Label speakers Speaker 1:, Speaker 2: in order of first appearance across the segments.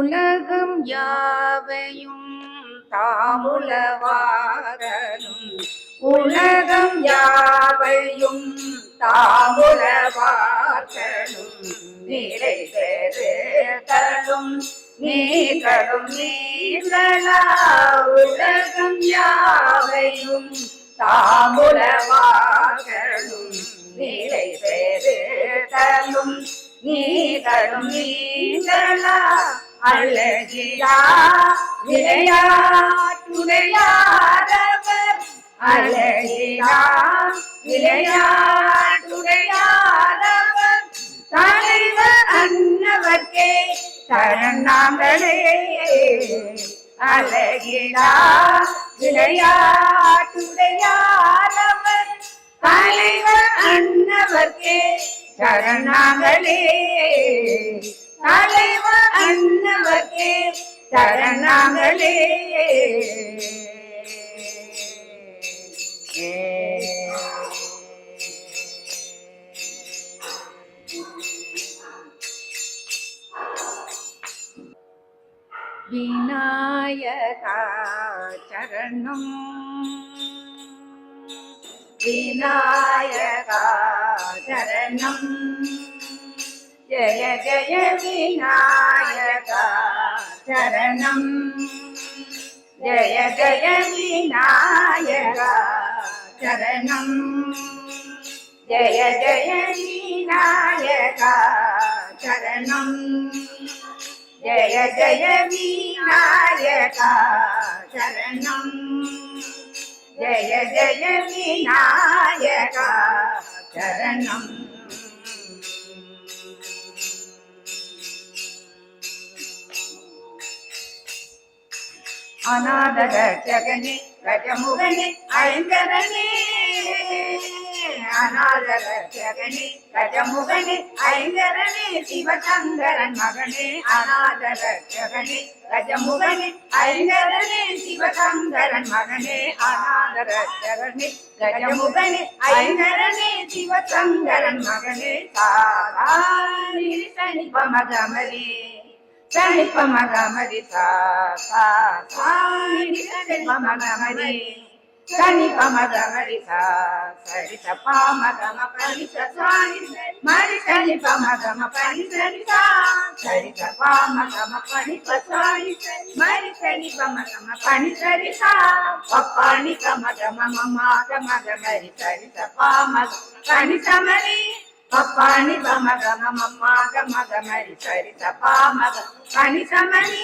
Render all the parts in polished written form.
Speaker 1: உலகம் யாவையும் தாமுலவாகலும் உலகம் யாவையும் தாமுலவாகலும் நிலை பெறுதலும் நீர்களும் நீங்களா உலகம் யாவையும் தாமுலவாகலும் நிலை பெறுதலும் நீங்களும் நீங்களா அழகிலா விளையாட்டுடையாரவர் அழகிலா விளையாட்டுடையாரவர் தலைவர் அன்னவர்க்கே சரணாங்களே அழகிலா விளையாட்டுடையாரவர் தலைவர் அன்னவர்க்கே சரணாங்களே தலைவர் அன்னவர்க்கே சரணாங்களே விநாயகா சரணம் விநாயகா சரணம் ஜய ஜய விநாயகா சரணம் ஜய ஜய விநாயகா சரணம் ஜய ஜய விநாயகா சரணம் ஜய ஜய விநாயகா சரணம் ஜய ஜய விநாயகா சரணம் அநாத ரட்சகனே கஜமுகனே ஐங்கரனே அநாத ரட்சகனே கஜமுகனே ஐங்கரனே சிவசங்கரன் மகனே அநாத ரட்சகனே கஜமுகனே ஐங்கரனே சிவசங்கரன் மகனே அநாத ரட்சகனே கஜமுகனே ஐங்கரனே சிவசங்கரன் மகனே சாரி சனி பமகமரே சனி பமகமரி சாரி சனி பமகமரி சனி பமகமரி சரி சமகம பரி சாரி மரி சனி பமகம பரி சரி சரி சமகம பரி சாரி மரி சனி பமகம பரி சரி பப்பாணி கமகம மமகமரி சரி சமக பரி சமரி பப்பாணி பமகம மமகமரி சரி சமக பரி சமரி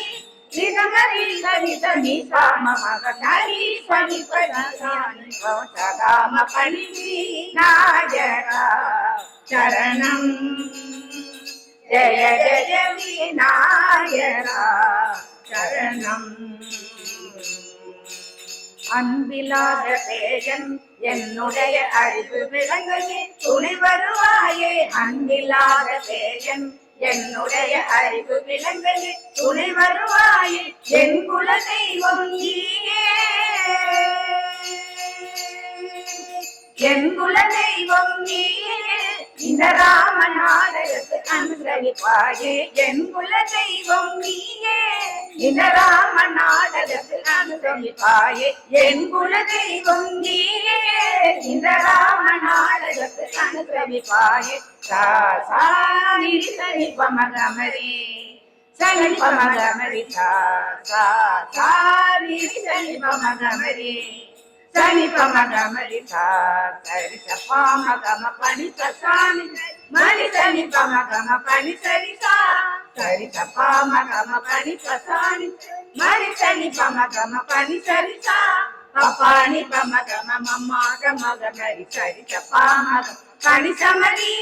Speaker 1: நிகமரி சரி சனி சமக சரி சனி பரி சகாம பரி விநாயகா சரணம் ஜய ஜய விநாயகா சரணம் அன்பிலாத பேயன் என்னுடைய அறிவு விளங்குமே துணை வருவாயே அன்பிலாத பேயன் என்னுடைய அறிவு விளங்குமே துணை வருவாயே என் குல தெய்வம் நீயே என் குல தெய்வம் நீயே இந்த ராமநாதருக்கு அனுசரிப்பாயே என் குல தெய்வம் நீயே இந்த ராமநாதருக்கு அனுசரிப்பாயே என் குல தெய்வம் நீயே இந்த ராமநாதருக்கு அனுசரிப்பாயே சாரி சனி பமகமரி சனி பமகமரி சாரி சனி பமகமரி சனி பமகமரி சரி சமகம பனி சாமி மணி சனி பமகம பனி சரி சரி சமகம பனி சாமி மணி சனி பமகம பனி சரி பப்பாணி பமகம மமகமரி சரி சமக பனி சமரி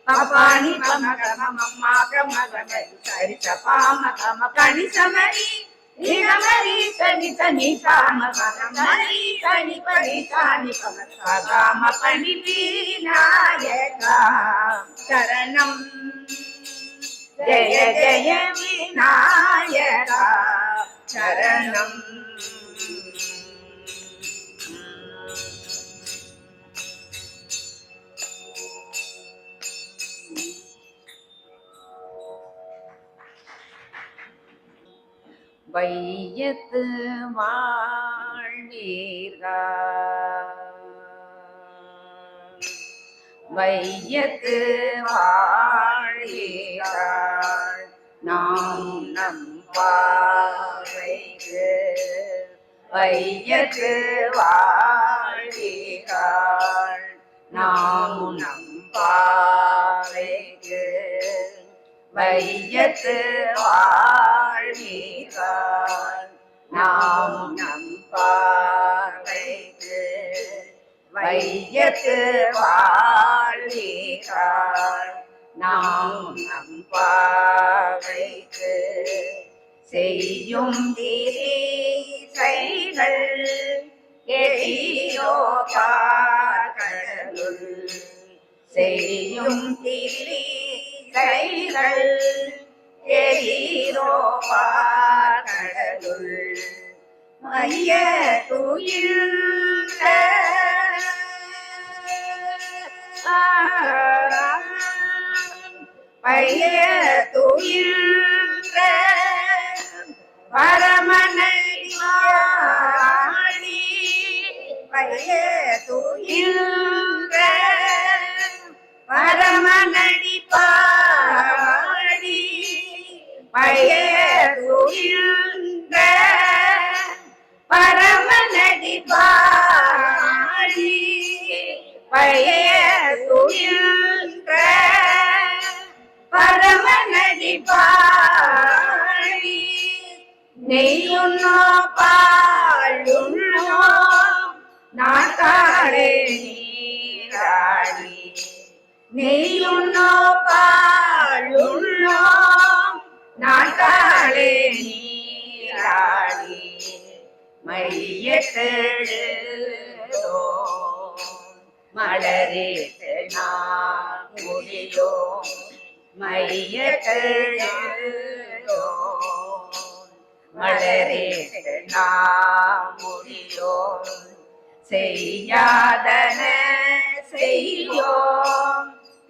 Speaker 1: பப்பாணி பமகம மமகமரி சரி சமகம பனி சமரி நிகமரி சனி சனி சாமகமரி சனி பரி சானி பமகாம பனி விநாயகா சரணம் ஜய ஜய விநாயகா சரணம் வையத்து வாழ்வீர்கள் வையத்து வாழ்வீர்கள் நாம் நம் பாவைக்கு வையத்து வாழ்வீர்கள் நாம் நம் பாவைக்கு வையத்து வாழ்வீர்கள் நாம் நம் பாவைக்கு வையத்து வாழ்வீர்கள் நாம் நம் பாவைக்கு செய்யும் திரிசைகள் எழியோ கடலுள் செய்யும் திரிசைகள் எழியோ கடலுள் மைய துயில்க பைய துயில்க பரமனடி வாழி பைய துயில்க பரமனடி பாடி பைய துயில்க பரமனடி பாடி பைய துயில்க பரமனடி பாடி நெய்யுண்ணோ பாழுண்ணோ நாட்டாளே நீராடி நெய்யுண்ணோ பாழுண்ணோ நாட்டாளே நீராடி மையத்தெழுதோ மலரிட்டு நான் முடியோ மையத்தெழுதோ மலரிட்டு நான் முடியோ செய்யாதன செய்யோ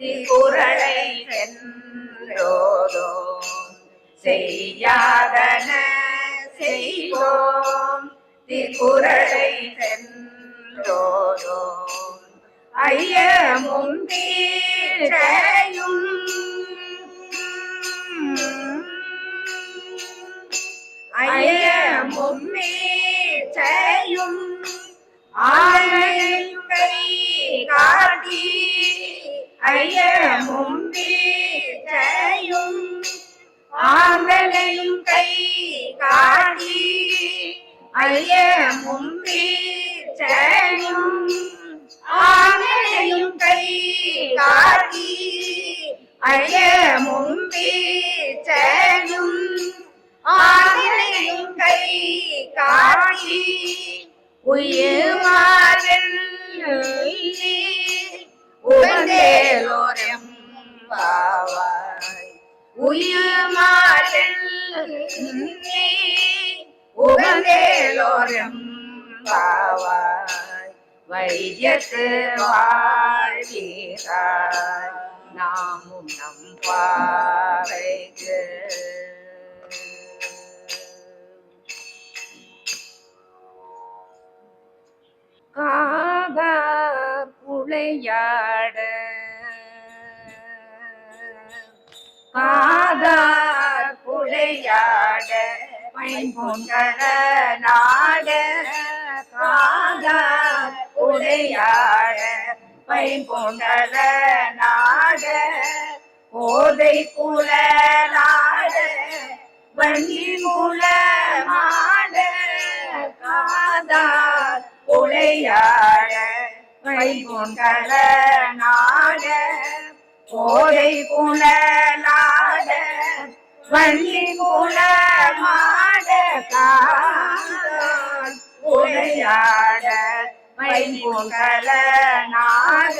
Speaker 1: திகுரளை சென்றோதோ செய்யாதன செய்வோம் திகுரளை சென்றோதோ ஐய முந்தீரையும் ஐய மும்மீச்சையும் ஆணையும் கை காட்டி ஐய மும்மீச்சையும் ஆங்களையும் கை காட்டி ஐய மும்மீச்சையும் ஆங்களையும் கை காட்டி ஐய மும்மீச்சையும் ஆங்களையும் கை காட்டி உயிர்மாறில் உகந்தேலோரம் பாவாய் உயிர்மாறில் உகந்தேலோரம் பாவாய் வையத்து வாழ்வீராய் நாமும் நம் பாவைக்கு காதார் புளையாட காதார் புளையாட பைம்பொங்கட நாட காதார் புளையாட பைம்பொங்கட நாட போதை குல நாட வண்டி மூல மாட காதார் புளையாட பைம்பொங்கட நாட போதை குல நாட வண்டி மூல மாட காதார் புளையாட பைம்பொங்கட நாட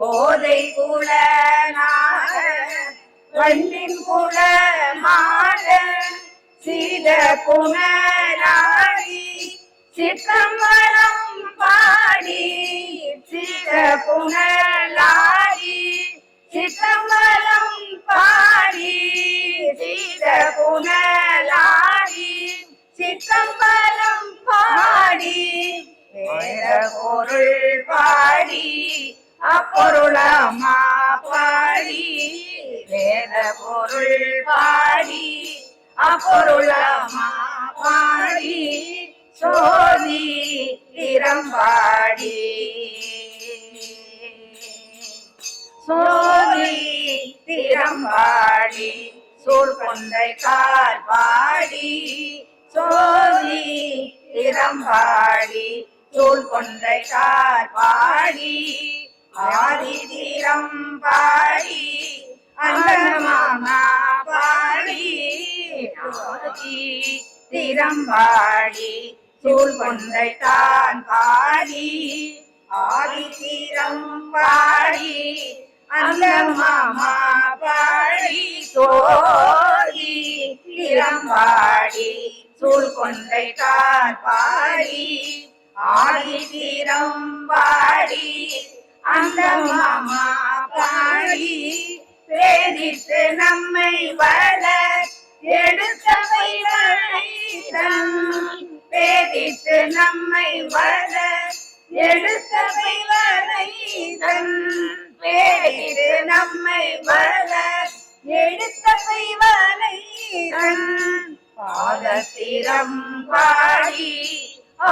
Speaker 1: போதை குல நாட வண்டின் குல மாட சீத புனராடி சித்தம்பரம் பாடி சீத புனலாடி சித்தம்பரம் பாடி சீத புனலாடி சிற்றம்பலம் பாடி வேத பொருள் பாடி அப்பொருளமா பாடி வேத பொருள் பாடி அப்பொருளமா பாடி சோதி திறம்பாடி சோதி திறம்பாடி சூழ் கொண்டை கால் பாடி சோதி திறம்பாடி சூழ் கொண்டை கால் பாடி ஆதி தீரம் பாடி அந்தமாமா பாடி சோதி திறம்பாடி சூழ் கொண்டை தான் பாடி ஆதி தீரம் பாடி அந்த மாமா பாடி சோதி திறம்பாடி சூழ் கொண்டை தான் பாடி ஆதி தீரம் பாடி அந்த மாமா பாடி பேதித்து நம்மை வள எடுத்த பேதித்து நம்மை வள எடுத்த பேதித்து நம்மை வள எடுத்த பாதத்திரம் பாடி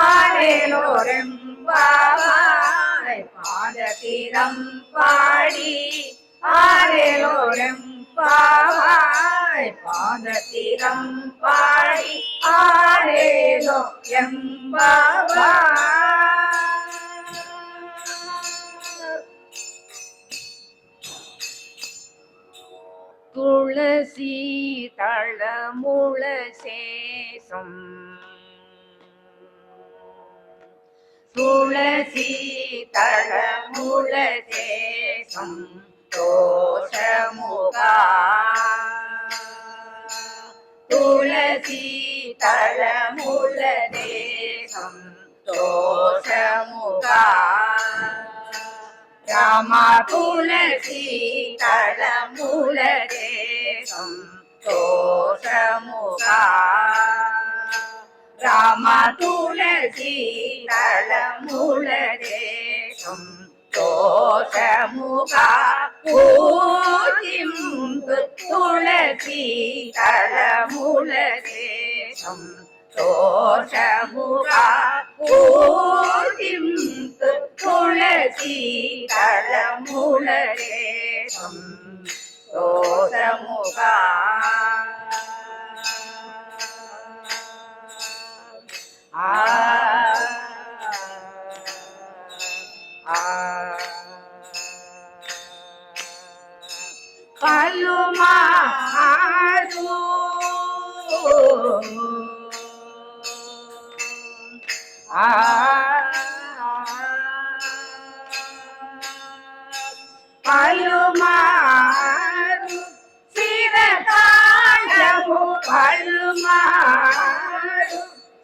Speaker 1: ஆடேலோரம் பாவாய் பாதத்திரம் பாடி ஆடேலோரம் பாவாய் பாதத்திரம் பாடி ஆடேலோ எம்பாவாய் துளசி தளமுள சேசம் துளசி தளமுள சேசம் தோஷமுகா துளசி தளமுள தேசம் தோஷமுகா ராமா துளசி தளமுள தேசம் தோஷமுகா ராமா துளசி தளமுள தேசம் தோஷமுகா பூஜிம் துளசி தளமுள தேசம் தோஷமுகா பூஜிம் துளசி தளமுள தேசம் தோஷமுகா Kalumaru Kalumaru Sirakayamu Kalumaru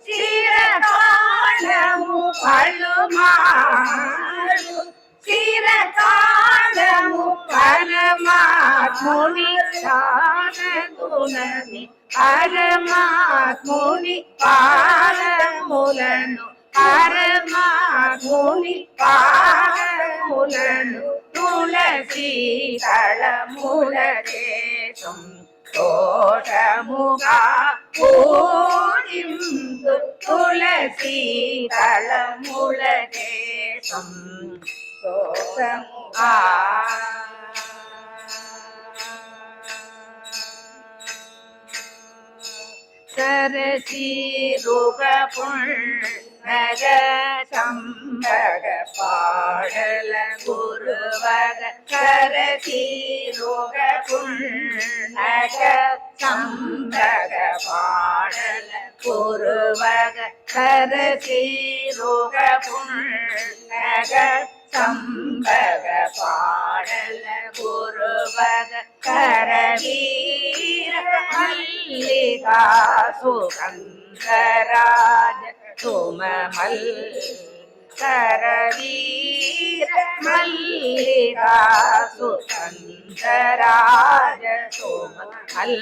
Speaker 1: Sirakayamu Kalumaru Sirakayamu Paramatmuni Sanadunani Paramatmuni Paramulanu Paramatmuni Paramulanu Tulasi Talamula Desam Toshamuga Purim Tulasi Talamula Desam Toshamuga Sarasi Ruga Purnaga Sambaga Padala Guruvaga Sarasi Ruga Purnaga Sambaga Padala Guruvaga Sarasi Ruga Purnaga Sambaga Padala Guruvaga Karavira Mallika Sukandaraj Tumamal Karavira Mallika Sukandaraj Tumamal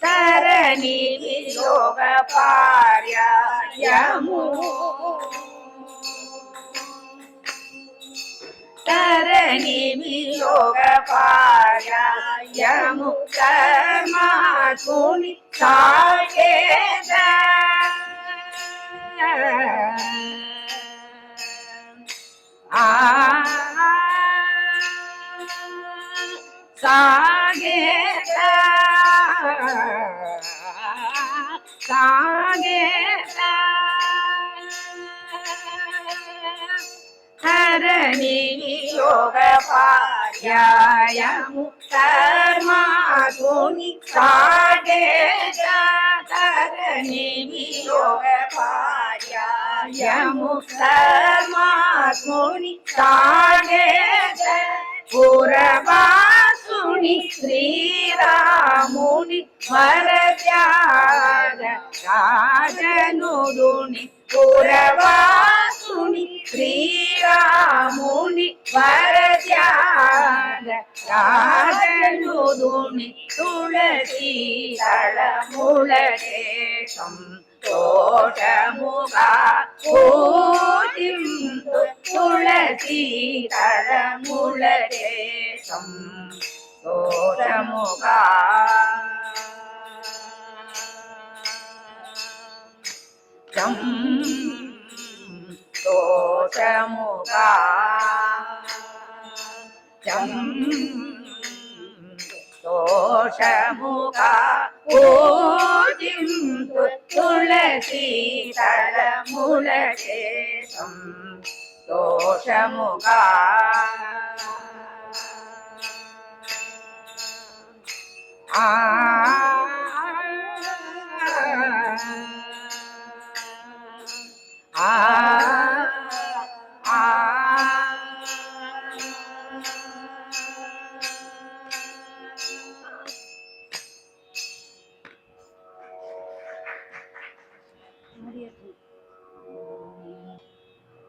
Speaker 1: தரணி வியோக பார்யாயமு தரணி வியோக பார்யாயமு கர்மாசுனி சாகேத சாகேத சாகேத தரணி வியோக பார்யாயமு கர்மாசுனி சாகேத தரணி வியோக பார்யாயமு கர்மாசுனி சாகேத புரவாசுனி ஸ்ரீராமுனி வரத்யாக ராஜனுடுனி புரவாசுனி ஸ்ரீராமுனி வரத்யாக ராஜனுடுனி துளசி தளமுளதேசம் தோஷமுகா பூஜிம் துளசி தளமுளதேசம் தோஷமுகா தோஷமுகா தோஷமுகா பூஜிம் துளசி தளமுளதேசம் தோஷமுகா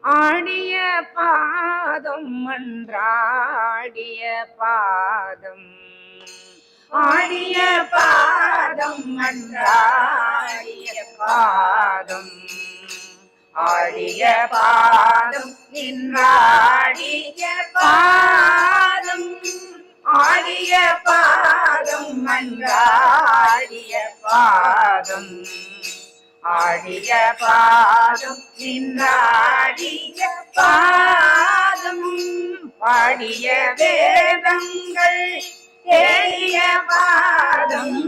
Speaker 1: ஆடிய பாதம் மன்றாடிய பாதம் ஆடிய பாதம் மன்றாடிய பாதம் ஆடிய பாதம் நின்றாடிய பாதம் ஆடிய பாதம் மன்றாடிய பாதம் ஆடிய பாதம் நின்றாடிய பாதம் பாடிய வேதங்கள் தேடிய பாதம்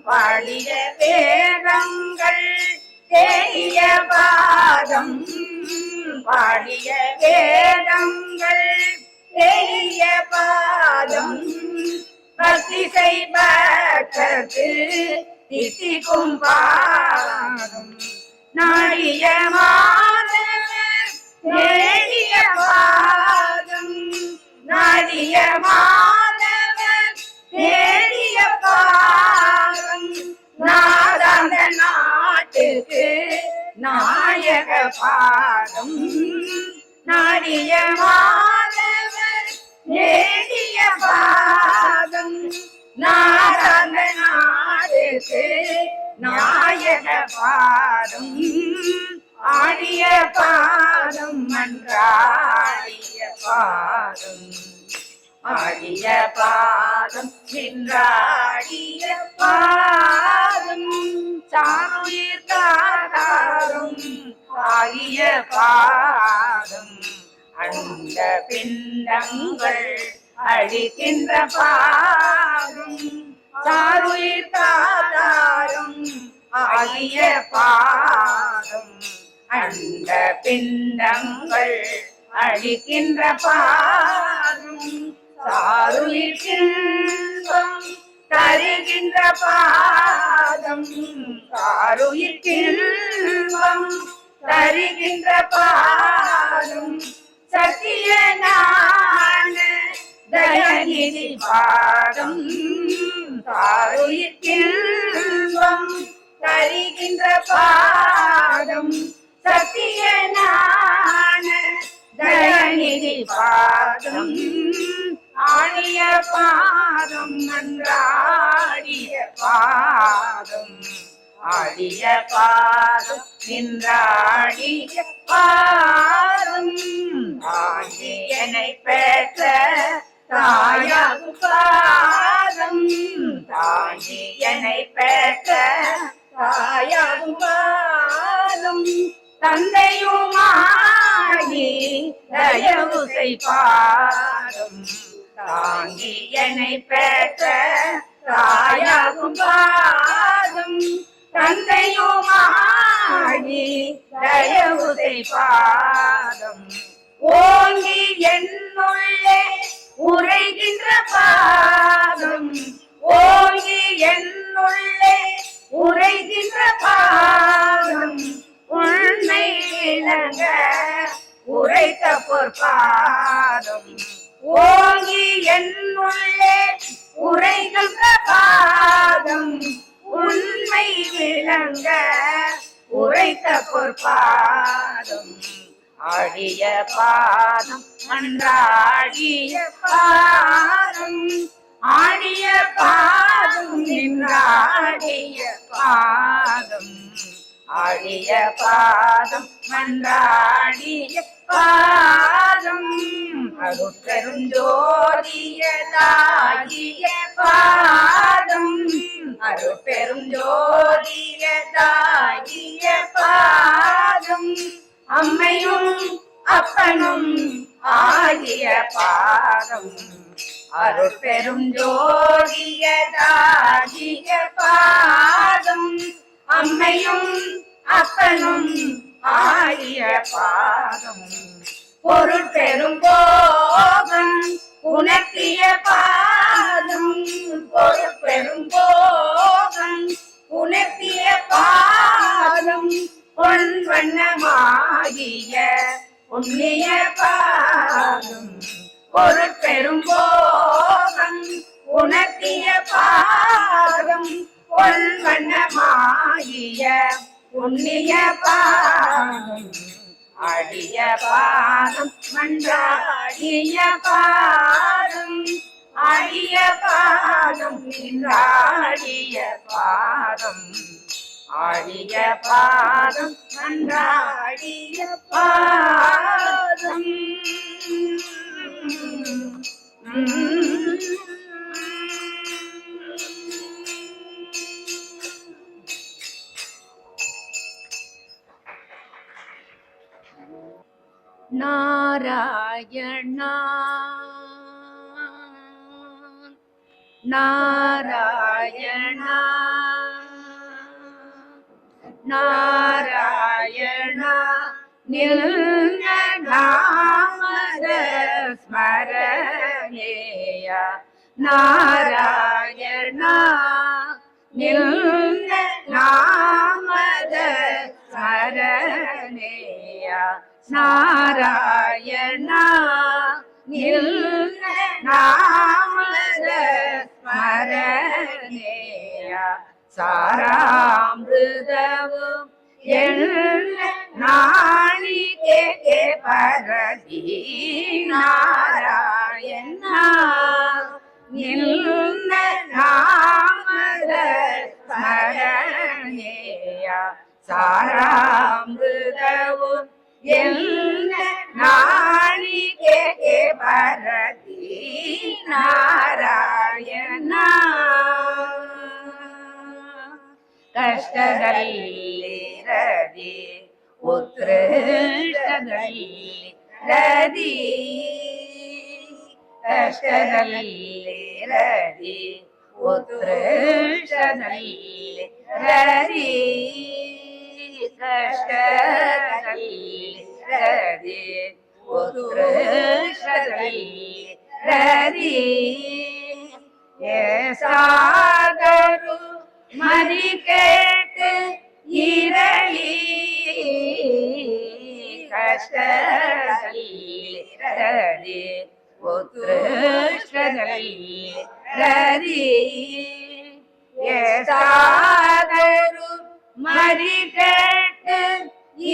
Speaker 1: பாடிய வேதங்கள் தேடிய பாதம் பாடிய வேதங்கள் தேடிய பாதம் பக்தி செய்பக்தர்க்கு தித்திக்கும் பாதம் நாடிய மாதவர் தேடிய பாதம் நாடிய மாதவர் தேடிய பாதம் நாதாந்த நாட்டுக்கு நாயக பாதம் நாடிய மாதவர் தேடிய பாதம் நாதாந்த நாட்டுக்கு நாயக பாதம் ஆடிய பாதம் மன்றாடிய பாதம் ஆடிய பாதம் நின்றாடிய பாதம் சாருயிர் தாதாரம் ஆகிய பாதம் அந்த பிண்டங்கள் அழிக்கின்ற பாதம் சாருயிர் தாதாரம் ஆகிய பாதம் அந்த பிண்டங்கள் அழிக்கின்ற பாதம் சாருயிர் இன்பம் தருகின்ற பாதம் சாருயிர் இன்பம் தருகின்ற பாதம் சத்தியனான தயநிதி பாதம் சாருயிர் இன்பம் தருகின்ற பாதம் சத்தியனான தயநிதி பாதம் ஆணிய பாதம் நன்றாடிய பாதம் ஆடிய பாதம் நின்றாடிய பாதம் ஆண்டி என்னை பெற்ற தாயாகும் பாதம் தாண்டி என்னை பெற்ற தாயாகும் பாதம் தந்தையுமாகி தயவு செய்பாதம் தாங்கி என்னை பெற்ற தாயாகும் பாதம் தந்தையுமாகி தயவு செய்பாதம் ஓங்கி என்னுள்ளே உரைகின்ற பாதம் ஓங்கி என்னுள்ளே உரைகின்ற பாதம் உண்மை விளங்க உரைத்த பொற்பாதம் ஓங்கி என்னுள்ளே உரைகின்ற பாதம் உண்மை விளங்க உரைத்த பொற்பாதம் ஆடிய பாதம் அன்றாடிய பாதம் ஆடிய பாதம் நின்றாடிய பாதம் ஆடிய பாதம் மன்றாடிய பாதம் அருட்பெருஞ்சோதியதாகிய பாதம் அருட்பெருஞ்சோதியதாகிய பாதம் அம்மையும் அப்பனும் ஆகிய பாதம் அருட்பெருஞ்சோதியதாகிய பாதம் அம்மையும் அப்பனும் ஆகிய பாதம் பொருட்பெரும் போகம் உணர்த்திய பாதம் பொருட்பெரும் போகம் உணர்த்திய பாதம் பொன் வண்ணமாகிய புண்ணிய பாதம் பொருட்பெரும் போகம் உணர்த்திய பாதம் பொன் வண்ணமாகிய புண்ணிய பாதம் ஆடிய பாதம் மன்றாடிய பாதம் ஆடிய பாதம் நின்றாடிய பாதம் ஆடிய பாதம் நன்றாடிய பாதம் நாராயணா நாராயணா நாராயணா நில்ன நாமத ஸ்மரணேய நாராயணா நில்ன நாமத ஸ்மரணேய நாராயணா நில்ன நாமத ஸ்மரணேய சாராமிருதவும் எல்ல நாளிகே பரதி நாராயணா நில்ன நாமத ஸ்மரணேய சாராமிருதவும் எல்ல நாளிகே பரதி ನಾರಾಯಣ ಕಷ್ಟದಲ್ಲಿರದಿ ಉತ್ಕೃಷ್ಟದಲ್ಲಿರದಿ ಕಷ್ಟದಲ್ಲಿರದಿ ಉತ್ಕೃಷ್ಟದಲ್ಲಿರದಿ ಕಷ್ಟದಲ್ಲಿರದಿ ಉತ್ಕೃಷ್ಟದಲ್ಲಿರದಿ ಸಾಗರು ಮರಿ ಕೇட்டு ಇರಲಿ ಕಷ್ಟದಲ್ಲಿರದಿ ಉತ್ಕೃಷ್ಟದಲ್ಲಿರದಿ ಸಾಗರು ಮರಿ ಕೇட்டு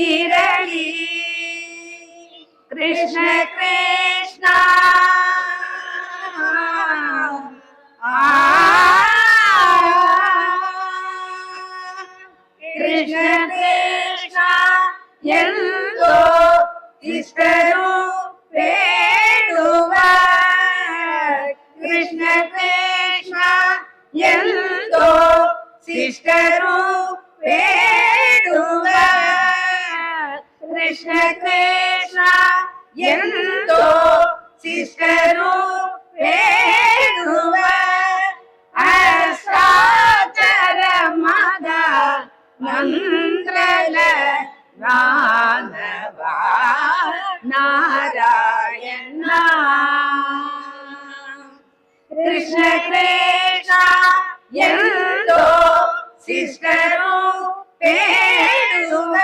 Speaker 1: ಇರಲಿ ಕೃಷ್ಣ ಕೃಷ್ಣ ಕೃಷ್ಣ ಎಂದೋ ಶಿಷ್ಟರು ಬೇಡುವ ಕೃಷ್ಣ ಕೃಷ್ಣ ಎಂದೋ ಶಿಷ್ಟರು ಬೇಡುವ ಅಷ್ಟಾಚರ ಮದ ಮಂತ್ರಲ ಗಾನವ ನಾರಾಯಣ ಕೃಷ್ಣ ಕೃಷ್ಣ ಎಂದೋ ಶಿಷ್ಟರು ಬೇಡುವ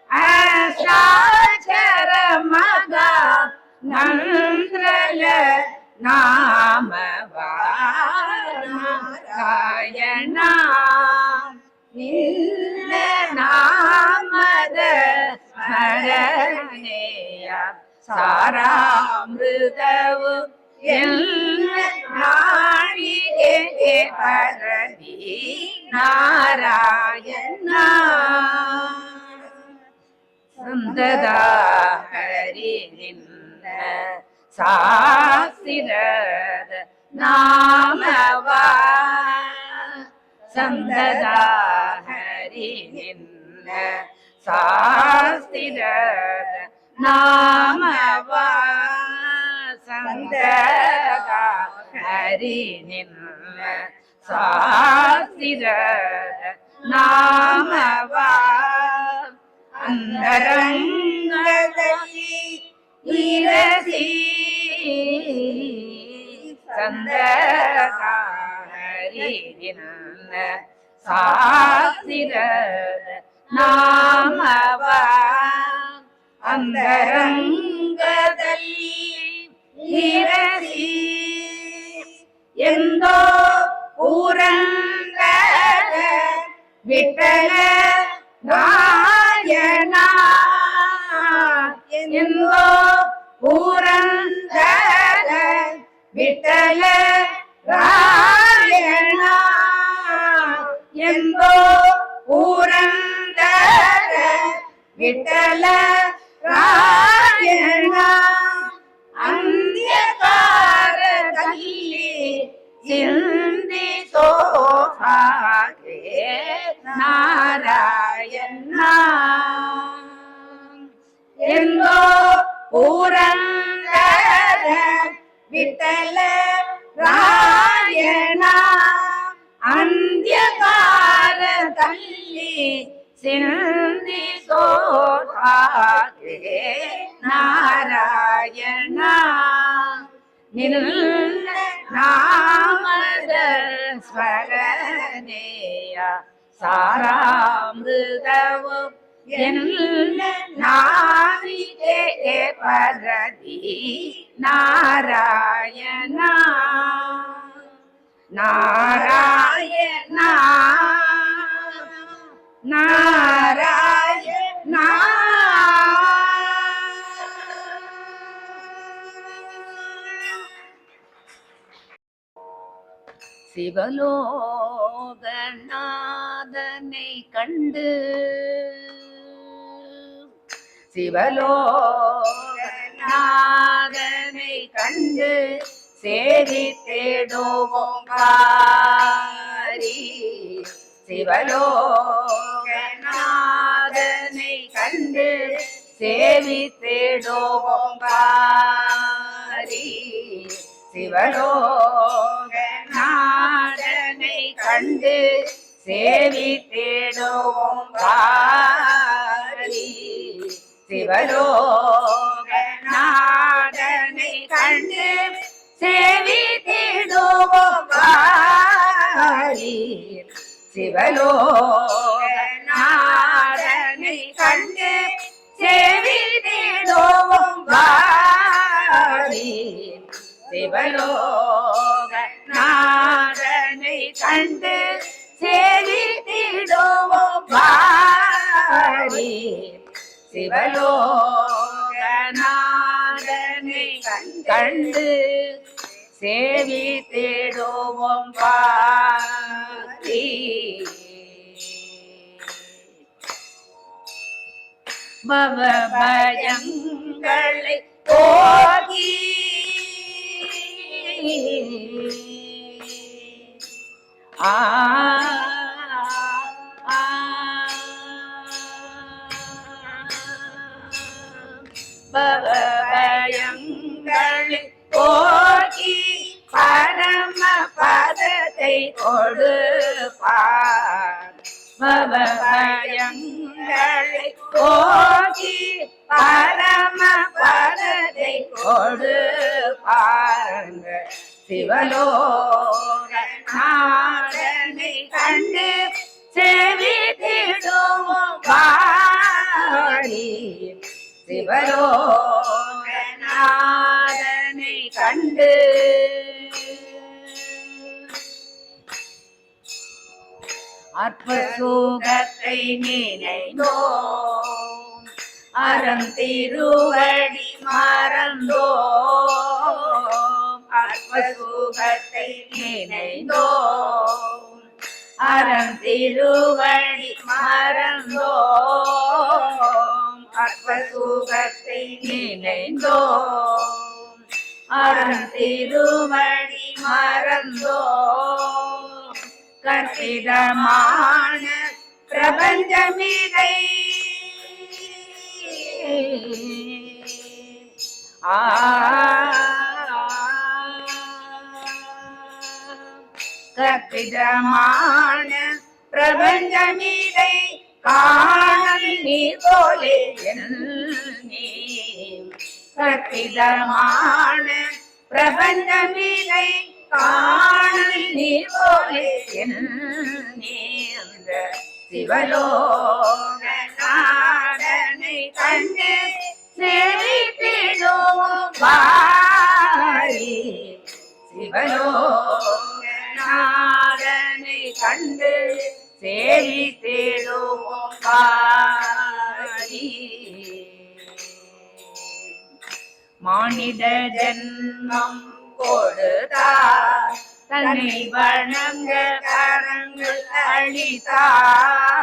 Speaker 1: ಅಷ್ಟಾಚರ ಮಗ ಮಂತ್ರಲ ನಾಮವ ನಾರಾಯಣ ನಿನ್ನ ನಾಮದ ಸ್ಮರಣೆಯ ಸಾರಾಮೃತವು ಎಲ್ಲ ನಾಡಿಗೆ ಪರದಿ ನಾರಾಯಣ ಸಂದದ ಹರಿ ನಿನ್ನ ಸಾಸಿರದ ನಾಮವ ಸಂದದ ಹರಿ ನಿನ್ನ ಸಾಸಿರದ ನಾಮವ ಸಂದದ ಹರಿ ನಿನ್ನ ಸಾಸಿರದ ನಾಮವ ಅಂತರಂಗದಲ್ಲಿ ಇರಸಿ ಸಂದದ ಹರಿ ನಿನ್ನ ಸಾಸಿರದ ನಾಮವ ಅಂತರಂಗದಲ್ಲಿ ಇರಸಿ ಎಂದೋ ಪುರಂದರ ವಿಠಲ ರಾಯಣ ಎಂದೋ ಪುರಂದರ ವಿಠಲ ರಾಯಣ ಎಂದೋ ಪುರಂದರ ವಿಠಲ ರಾಯಣ ಅಂತ್ಯಕಾಲದಲ್ಲಿ ಸಿಂಧಿಸೋ ಹಾಗೆ ನಾರಾಯಣ ಎಂದೋ ಪುರಂದರ ವಿಠಲ ರಾಯಣ ಅಂತ್ಯಕಾಲದಲ್ಲಿ ಸಿಂಧಿಸೋ ಹಾಗೆ ನಾರಾಯಣ ನಿನ್ನ ನಾಮದ ಸ್ಮರಣೆಯ ಸಾರಾಮೃತವು ಎಲ್ಲ ನಾವಿಗೆ ಪರದಿ ನಾರಾಯಣ ನಾರಾಯಣ ನಾರಾಯಣ சிவலோகநாதனை கண்டு சிவலோகநாதனை கண்டு சேவி தேடுவோம் பாரி சிவலோகநாதனை கண்டு சேவி தேடுவோம் பாரி சிவலோகநாதனை கண்டு சேவி தேடுவோம் பாரி சிவலோகநாதனை கண்டு சேவி தேடுவோம் பாரி சிவலோகநாதனை கண்டு சேவி தேடுவோம் பாரி சிவலோகநாதனை கண்டு சேவி தேடுவோம் பாரி சிவலோகநாதனை கண்டு சேவி தேடுவோம் பாரி பவபயங்களை போகி பவபயங்களை போக்கி பரம பதத்தை கொடுப்பார். பவபயங்களை போக்கி பரம பதத்தை கொடுப்பார். சிவலோகநாதனை கண்டு சேவித்திடுவோம் வாரி. சிவலோகநாதனை கண்டு அற்ப சுகத்தை நினைந்தோம், அறம் திருவடி மறந்தோம். அற்ப சுகத்தை நினைந்தோம், அறம் திருவடி மறந்தோம். அற்ப சுகத்தை நினைந்தோம், அறம் திருவடி மறந்தோம். கற்பிதமான பிரபஞ்சமிதை கற்பிதமான பிரபஞ்சமிதை காணல் நீர் போலே நீ. கற்பிதமான பிரபஞ்சமிதை காணல் நீர் போலே நீ. அந்த சிவலோகநாதனை கண்டு சேவித்திடுவோம் வாரி. சிவலோகநாதனை கண்டு சேவித்திடுவோம் வாரி. மானிட ஜன்மம் கொடுத்தார், தன்னை வணங்க கரங்கள் அளித்தார்.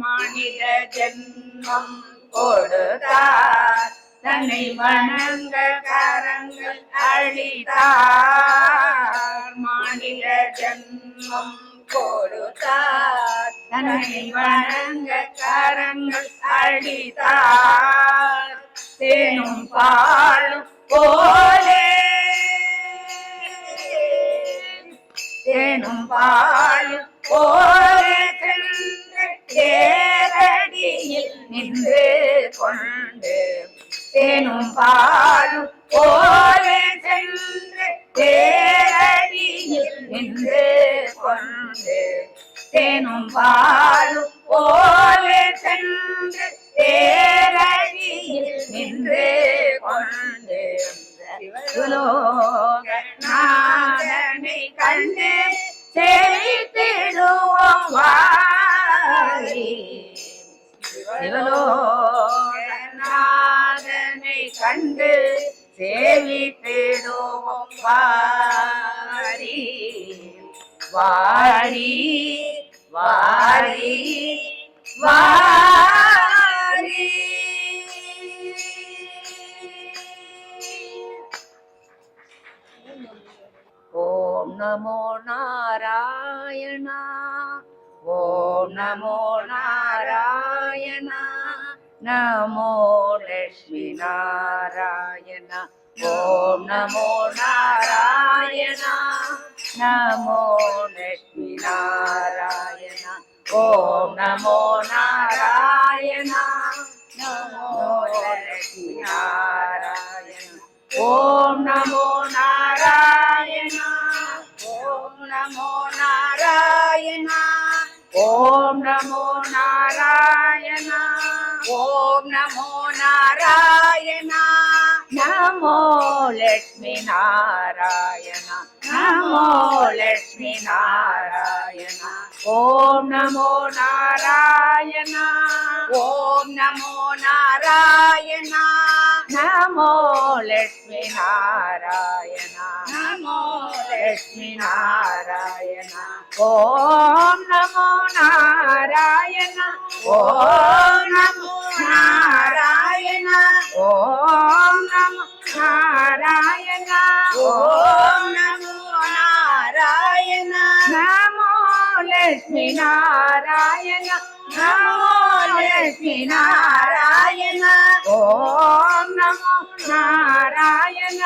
Speaker 1: மானிட ஜன்மம் கொடுத்தார், தன்னை வணங்க கரங்கள் அளித்தார். மானிட ஜன்மம் கொடுத்தார், தன்னை வணங்க கரங்கள் அளித்தார். தேனும் பாலும் போலே, தேனும் பாலும் போலே சென்று தேரடியில் நின்று கொண்டு. தேனும் பாலும் போலே சென்று தேரடியில் நின்று கொண்டு. தேனும் பாலும் போலே சென்று தேரடியில் நின்று கொண்டு. சிவலோகநாதனை கண்டு சேவித்திடுவோம் வாரி. சிவலோகநாதனை கண்டு சேவித்திடுவோம் வாரி. வாரி வாரி வாரி. ஓம் நமோ நாராயண, ஓம் நமோ நாராயண. நமோ லட்சுமி நாராயண, ஓம் நமோ நாராயண. நமோ லட்சுமி நாராயண, ஓம் நமோ நாராயண. நமோ லட்சுமி நாராயண, ஓம் நமோ நாராயண. ஓம் நமோ நாராயண, ஓம் நமோ நாராயண. ஓம் நமோ நாராயண. நமோ லட்சுமி நாராயண, நமோ லட்சுமி நாராயண. ஓம் நமோ நாராயண, ஓம் நமோ நாராயண. நமோ லட்சுமி நாராயண, நமோ லட்சுமி நாராயண. ஓம் நமோ நாராயண, ஓம் நமோ நாராயண. ஓம் நமோ நாராயண
Speaker 2: ஓம் நமோ நாராயண
Speaker 1: நமோ லட்சுமி நாராயண
Speaker 2: நமோ லட்சுமி நாராயண
Speaker 1: ஓம் நமோ நாராயண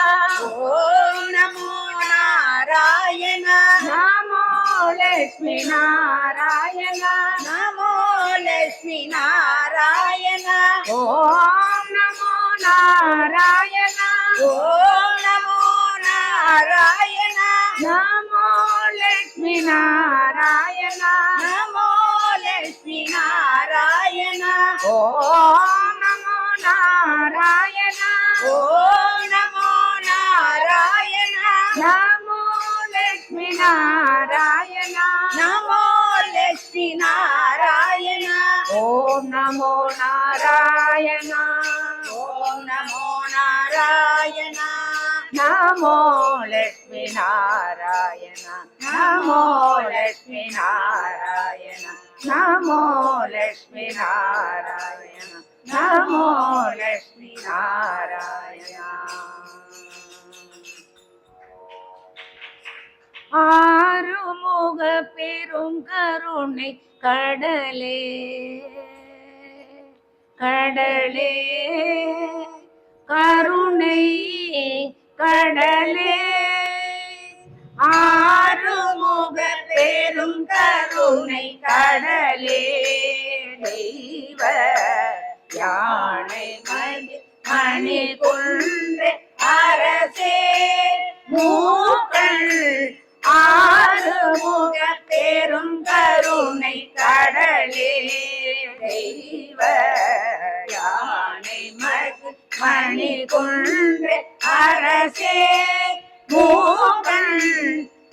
Speaker 2: ஓம் நமோ நாராயண
Speaker 1: நமோ லட்சுமி நாராயண
Speaker 2: நமோ லட்சுமி நாராயண
Speaker 1: ஓம் நமோ நாராயண
Speaker 2: ஓம் நமோ நாராயண
Speaker 1: நமோ லட்சுமி நாராயண
Speaker 2: நமோ லட்சுமி நாராயண
Speaker 1: ஓம் நமோ நாராயண
Speaker 2: ஓம் நமோ நாராயண
Speaker 1: நமோ லட்சுமி நாராயண
Speaker 2: நமோ லட்சுமி நாராயண
Speaker 1: ஓம் நமோ நாராயண
Speaker 2: ஓம் நமோ நாராயண
Speaker 1: நமோ லட்சுமி நாராயண நமோ லட்சுமி நாராயண நமோ லட்சுமி நாராயண நமோ லட்சுமி நாராயண ஆறுமுக பெரும் கருணை கடலே கடலே கருணை கடலே ஆறுமுக பெரும் கருணை கடலே தெய்வ யானை மணி குன்று அரசே மூக்கள் ஆறுமுக பெரும் கருணை கடலே தெய்வ யானை மணி குன்று அரசே மூக்கள்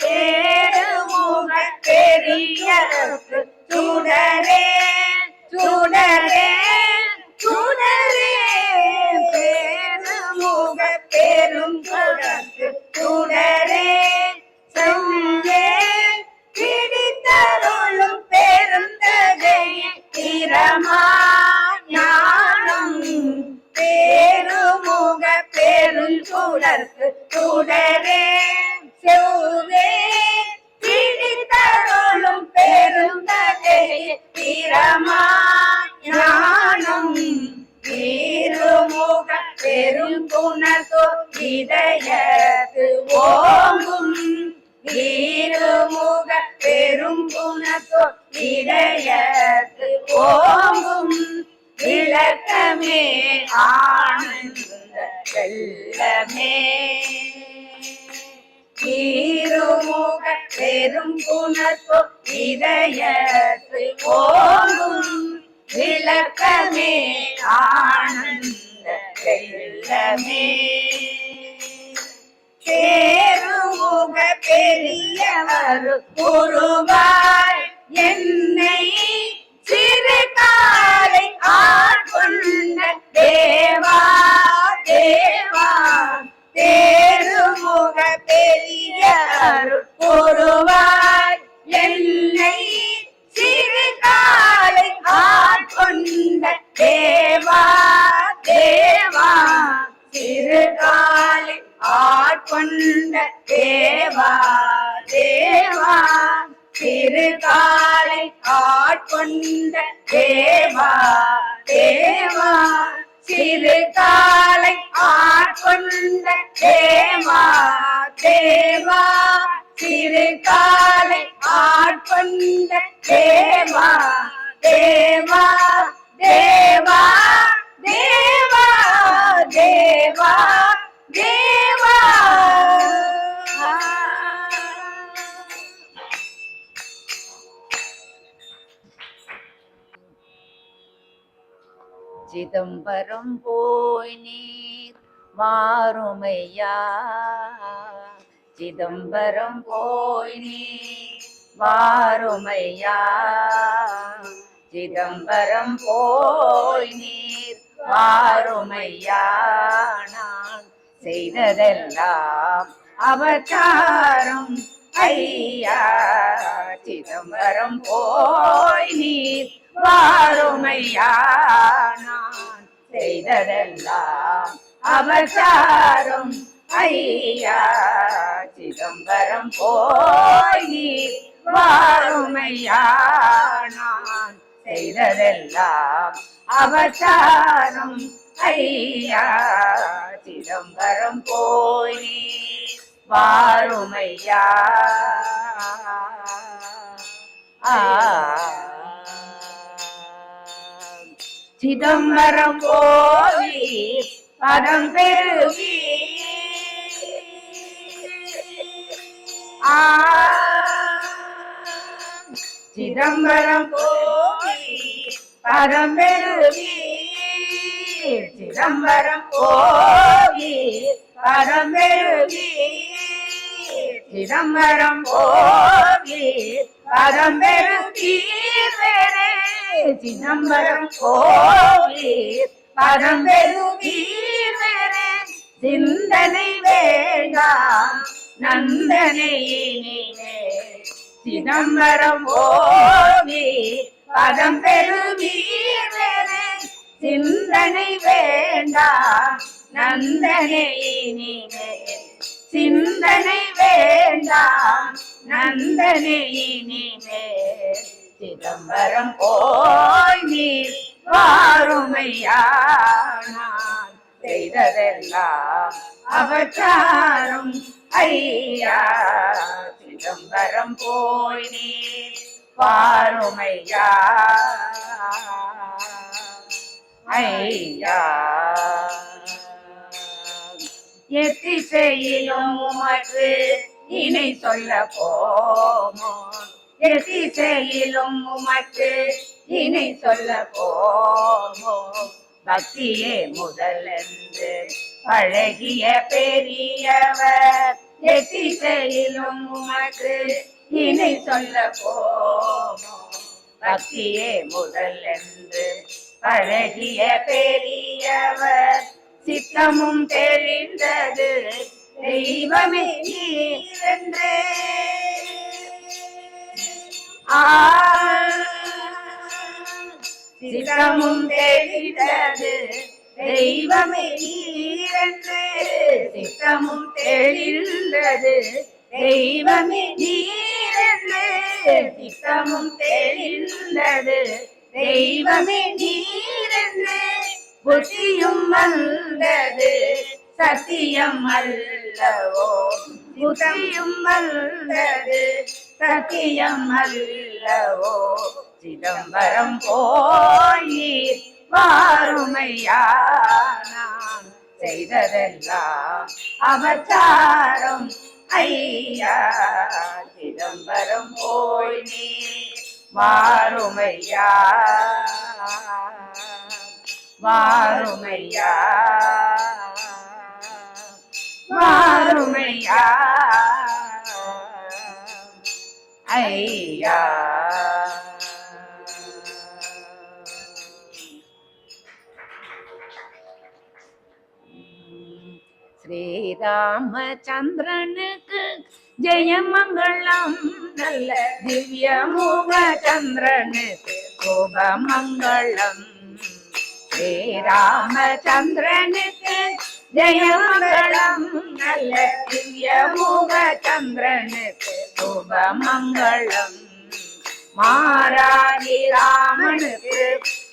Speaker 1: தேருமுக பெரியருக்கு சுடரே சுடரே சுடரே பேருமுக பெரும் குடற்கு சுடரே செங்கே பிடித்தருளும் பெருந்தகையை திறமா ஞானம் பேருமுக பெரும் சுடற்கு சுடரே செவ்வே பிடித்தருளும் பெருந்தகையை திறமா ஞானம் திருமுக பெரும் குணத்தோ இதயத்து ஓங்கும் திருமுக பெரும் குணத்தோ இதயத்து ஓங்கும் விளக்கமே ஆனந்த வெள்ளமே திருமுக பெரும் குணத்தோ இதயத்து ஓங்கும் விளக்கமே ஆனந்த வெள்ளமே தேருமுக பெரியவர் குருவாய் என்னை சிறு காலை ஆட்கொண்ட தேவா தேவா தேருமுக பெரியவர் குருவாய் என்னை சிறு காலை ஆட்கொண்ட தேவா தேவா சிறுகாலை ஆட்கொண்ட தேவா தேவா சிறுகாலை ஆட்கொண்ட தேவா தேவா சிறுகாலை ஆட்கொண்ட தேவா தேவா சிறுகாலை ஆட்கொண்ட தேவா தேவா தேவா தேவா தேவா தேவா சிதம்பரம் போய் நீர் வாருமையா சிதம்பரம் போய் நீர் வாருமையா சிதம்பரம் போய் நீர் வாருமையா நான் செய்ததெல்லாம் அவதாரம் ஐயா சிதம்பரம் போய் நீர் வாருமையா நான் செய்ததெல்லாம் அபச்சாரம் ஐயா. சிதம்பரம் போய் நீர் வாருமையா, நான் செய்ததெல்லாம் அபச்சாரம் ஐயா. சிதம்பரம் போய் நீர் வாருமையா. சிதம்பரம் போய் பதம் பெருகி சிதம்பரம் போய் பதம் பெருகி சிதம்பரம் போய் பதம் பெருகி சிதம்பரம் போய் பதம் பெருகி சிதம்பரம் போய் பதம் பெருகி சிந்தனை வேண்டாம் நந்தனை இனிமே. சிதம்பரம் போய் பதம் பெருகி சிந்தனை வேண்டாம் நந்தனை இனிமே. சிந்தனை வேண்டாம் நந்தனை இனிமே. சிதம்பரம் போய் நீர் வாருமையா, நான் செய்ததெல்லாம் அபச்சாரம் ஐயா. சிதம்பரம் போய் நீர் வாருமையா ஐயா. எத்திசையிலும் உமக்கு இணை சொல்ல போமோ, எத்திசையிலும் உமக்கு இணை சொல்ல போமோ. பக்தியே முதலென்று பழகிய பெரியவர், எத்திசையிலும் உமக்கு இணை சொல்ல போமோ. பக்தியே முதலென்று பழகிய பெரியவர், சித்தமும் தெரிந்தது தெய்வமே நீரென்றே. சித்தமும் தெரிந்தது தெய்வமே நீரென்று. சித்தமும் தெரிந்தது தெய்வமே நீரென்று. சித்தமும் தெரிந்தது தெய்வமே நீரென்று. புத்தியும் வந்தது சத்தியம் அல்லவோ, புத்தியும் வந்தது சத்தியம் அல்லவோ. சிதம்பரம் போய் வாருமையா, நான் செய்ததெல்லாம் அபச்சாரம் ஐயா. சிதம்பரம் போய் நீ வாருமையா வாருமையா வாருமையா ஐயா. ஸ்ரீராமச்சந்திரனுக்கு ஜெயமங்கலம், நல்ல திவ்ய முக சந்திரனுக்கு சுபமங்கலம். ஸ்ரீராமச்சந்திரனுக்கு ஜெயமங்கலம், நல்ல திவ்ய முக சந்திரனுக்கு சுபமங்கலம். மாராரி ராமனுக்கு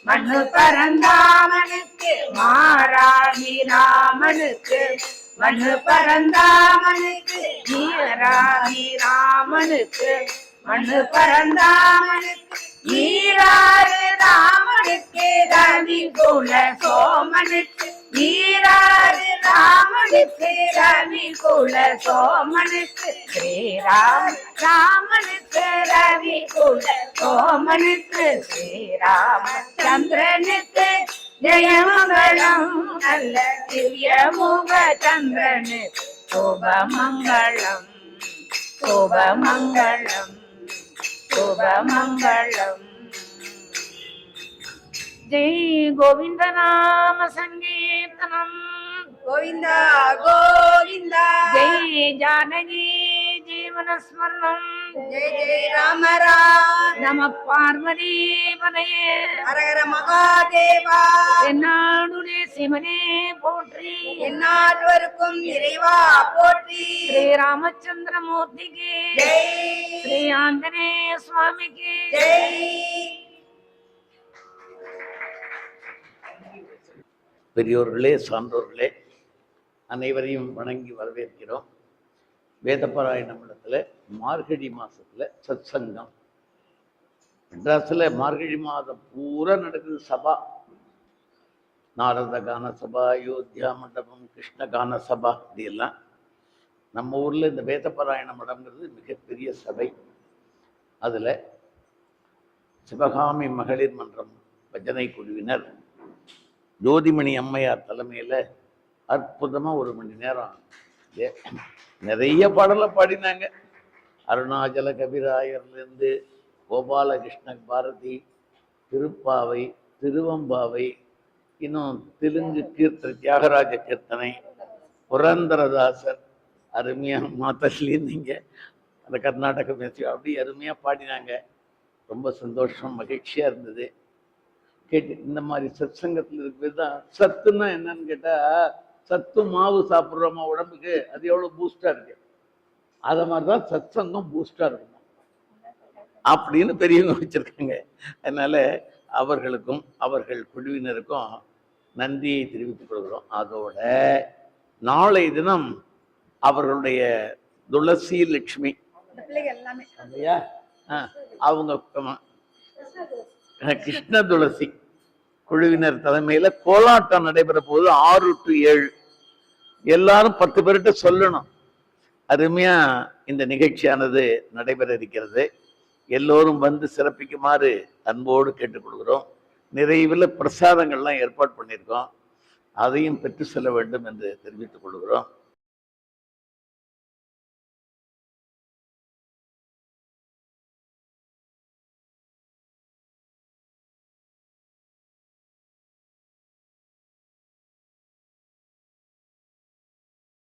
Speaker 1: மண்ணு பரந்தாமனுக்கு, மாராரி ராமனுக்கு மண்ணு பரந்தாமனுக்கு, ஈராரி ராமனுக்கு மண்ணு பரந்தாமனுக்கு, ஈராறு ராமனுக்கு ரவி குல சோமனுக்கு, ஈராறு ராமனுக்கு ரவி குல சோமனுக்கு. ஸ்ரீராம் ராமனுக்கு ரவி குல சோமனுக்கு, ஸ்ரீராமச்சந்திரனுக்கு ஜெயமங்கலம், நல்ல திவ்ய முக சந்திரனுக்கு சுபமங்கலம் சுபமங்கலம் சுபமங்கலம். ஜெய் கோவிந்த நாம சங்கீர்த்தனம்,
Speaker 2: கோவிந்தா கோவிந்தா.
Speaker 1: ஜெய் ஜானகி ஜீவ ஜீவனஸ்மரணம்.
Speaker 2: ஜெய ஜெய ராம ராம்.
Speaker 1: நம பார்வதி பதையே.
Speaker 2: ஹரஹர மகாதேவா.
Speaker 1: என்னாடுடைய சிவனே போற்றி.
Speaker 2: எந்நாட்டவருக்கும் இறைவா போற்றி.
Speaker 1: ஸ்ரீ ராமச்சந்திரமூர்த்திக்கு
Speaker 2: ஜெய்.
Speaker 1: ஸ்ரீ ஆஞ்சநேய சுவாமிக்கு
Speaker 2: ஜெய்.
Speaker 3: பெரியோர்களே, சான்றோர்களே, அனைவரையும் வணங்கி வரவேற்கிறோம். வேதபாராயணமிடத்தில் மார்கழி மாதத்தில் சத்சங்கம். மெட்ராஸில் மார்கழி மாதம் பூரா நடக்குது சபா. நாரத கான சபா, அயோத்தியா மண்டபம், கிருஷ்ண கான சபா, இப்படியெல்லாம். நம்ம ஊரில் இந்த வேதபாராயண மடம்ங்கிறது மிகப்பெரிய சபை. அதில் சிவகாமி மகளிர் மன்றம் பஜனை குழுவினர் ஜோதிமணி அம்மையார் தலைமையில் அற்புதமாக 1 மணி நேரம் நிறைய பாடலை பாடினாங்க. அருணாச்சல கவிராயர்லேருந்து கோபாலகிருஷ்ண பாரதி, திருப்பாவை, திருவம்பாவை, இன்னும் தெலுங்கு கீர்த்தனை, தியாகராஜ கீர்த்தனை, புரந்தரதாசர், அருமையாக மாத்தல்லிருந்தீங்க. அந்த கர்நாடக மியூசிக் அப்படி அருமையாக பாடினாங்க. ரொம்ப சந்தோஷம், மகிழ்ச்சியாக இருந்தது கேட்டு. இந்த மாதிரி சத்சங்கத்தில் இருக்கிறது தான் சத்துன்னா என்னன்னு கேட்டால், சத்து மாவு சாப்பிட்றோமா உடம்புக்கு, அது எவ்வளோ பூஸ்டாக இருக்கு, அதை மாதிரி தான் சத்சங்கம் பூஸ்டாக இருக்கும் அப்படின்னு பெரியவங்க வச்சுருக்காங்க. அதனால் அவர்களுக்கும் அவர்கள் குழுவினருக்கும் நன்றியை தெரிவித்துக் கொள்கிறோம். அதோட நாளை தினம் அவர்களுடைய துளசி லட்சுமி இல்லையா, அவங்க கிருஷ்ண துளசி குழுவினர் தலைமையில கோலாட்டம் நடைபெற போது 6 to 7. எல்லாரும் 10 பேர்கிட்ட சொல்லணும். அருமையா இந்த நிகழ்ச்சியானது நடைபெற இருக்கிறது. எல்லோரும் வந்து சிறப்பிக்குமாறு அன்போடு கேட்டுக்கொள்கிறோம். நிறைவில் பிரசாதங்கள்லாம் ஏற்பாடு பண்ணியிருக்கோம். அதையும் பெற்று செல்ல வேண்டும் என்று தெரிவித்துக் கொள்கிறோம்.